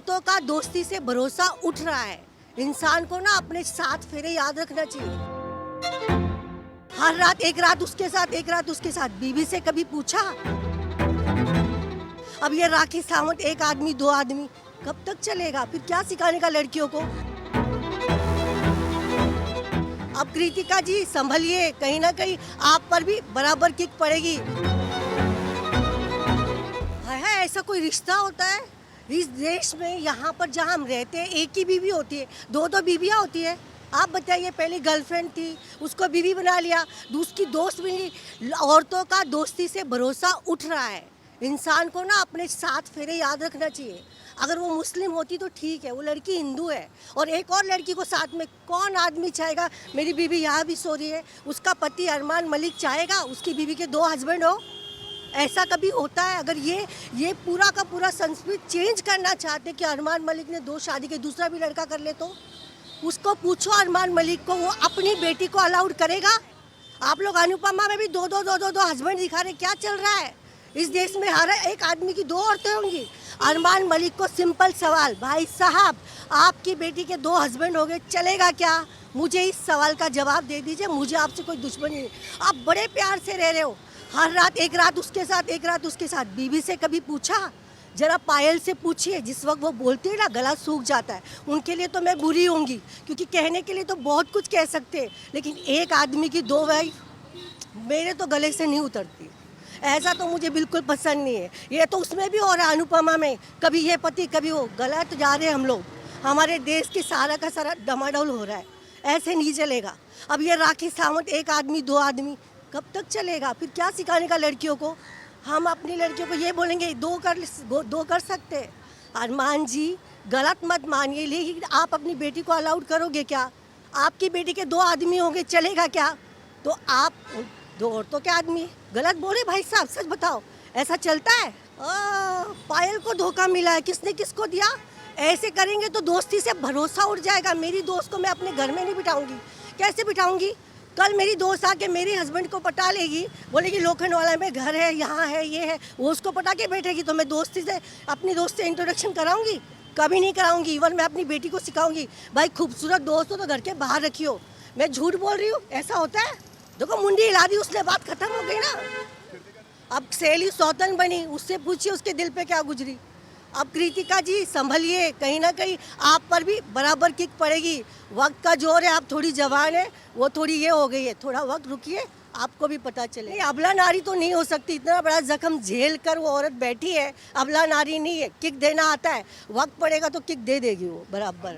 औरतों का दोस्ती से भरोसा उठ रहा है। इंसान को ना अपने साथ फेरे याद रखना चाहिए। हर रात एक रात उसके साथ, एक रात उसके साथ। बीवी से कभी पूछा? अब ये राखी सावंत एक आदमी दो आदमी कब तक चलेगा? फिर क्या सिखाने का लड़कियों को? अब कृतिका जी संभलिए, कहीं ना कहीं आप पर भी बराबर किक पड़ेगी। है ऐसा कोई रिश्ता होता है इस देश में? यहाँ पर जहाँ हम रहते हैं एक ही बीवी होती है, दो दो बीवियाँ होती है। आप बताइए, पहले गर्लफ्रेंड थी उसको बीवी बना लिया, दूसरी दोस्त मिली। औरतों का दोस्ती से भरोसा उठ रहा है। इंसान को ना अपने साथ फेरे याद रखना चाहिए। अगर वो मुस्लिम होती तो ठीक है, वो लड़की हिंदू है और एक और लड़की को साथ में कौन आदमी चाहेगा मेरी बीवी यहाँ भी सो रही है? उसका पति अरमान मलिक चाहेगा उसकी बीवी के दो हस्बैंड हो? ऐसा कभी होता है? अगर ये पूरा का पूरा संस्कृत चेंज करना चाहते कि अरमान मलिक ने दो शादी के दूसरा भी लड़का कर ले तो उसको पूछो अरमान मलिक को, वो अपनी बेटी को अलाउड करेगा? आप लोग अनुपमा में भी दो दो दो दो दो हस्बैंड दिखा रहे, क्या चल रहा है इस देश में? हर एक आदमी की दो औरतें होंगी। अरमान मलिक को सिंपल सवाल, भाई साहब आपकी बेटी के दो हस्बैंड हो गए, चलेगा क्या? मुझे इस सवाल का जवाब दे दीजिए। मुझे आपसे कोई दुश्मनी नहीं, आप बड़े प्यार से रह रहे हो। हर रात एक रात उसके साथ, एक रात उसके साथ। बीवी से कभी पूछा? जरा पायल से पूछिए, जिस वक्त वो बोलती है ना गला सूख जाता है। उनके लिए तो मैं बुरी होंगी क्योंकि कहने के लिए तो बहुत कुछ कह सकते हैं, लेकिन एक आदमी की दो वाइफ मेरे तो गले से नहीं उतरती। ऐसा तो मुझे बिल्कुल पसंद नहीं है। ये तो उसमें भी हो रहा है, अनुपमा में कभी ये पति कभी वो। गलत जा रहे हैं हम लोग। हमारे देश की सारा का सारा डमाडोल हो रहा है। ऐसे नहीं चलेगा। अब ये राखी सावंत एक आदमी दो आदमी कब तक चलेगा? फिर क्या सिखाने का लड़कियों को? हम अपनी लड़कियों को ये बोलेंगे दो कर सकते हैं? अरमान जी गलत मत मानिए, लेकिन आप अपनी बेटी को अलाउड करोगे क्या? आपकी बेटी के दो आदमी होंगे, चलेगा क्या? तो आप दो औरतों के आदमी गलत बोले भाई साहब, सच बताओ ऐसा चलता है? पायल को धोखा मिला है, किसने किसको दिया? ऐसे करेंगे तो दोस्ती से भरोसा उठ जाएगा। मेरी दोस्त को मैं अपने घर में नहीं बिठाऊंगी। कैसे बिठाऊंगी? कल मेरी दोस्त आके मेरे हस्बैंड को पटा लेगी, बोलेगी लोखंड वाला में घर है, यहाँ है, ये है, वो उसको पटा के बैठेगी, तो मैं दोस्ती से अपनी दोस्त से इंट्रोडक्शन कराऊंगी? कभी नहीं कराऊंगी। इवन मैं अपनी बेटी को सिखाऊंगी भाई खूबसूरत दोस्त हो तो घर के बाहर रखियो। मैं झूठ बोल रही हूँ? ऐसा होता है? देखो मुंडी हिला दी उसने, बात खत्म हो गई ना। अब सहेली सौतन बनी, उससे पूछिए उसके दिल पे क्या गुजरी। अब कृतिका जी संभलिए, कहीं ना कहीं आप पर भी बराबर किक पड़ेगी। वक्त का जोर है, आप थोड़ी जवान है, वो थोड़ी ये हो गई है। थोड़ा वक्त रुकिए, आपको भी पता चले। नहीं, अबला नारी तो नहीं हो सकती। इतना बड़ा जख्म झेल कर वो औरत बैठी है, अबला नारी नहीं है। किक देना आता है, वक्त पड़ेगा तो किक दे देगी वो बराबर।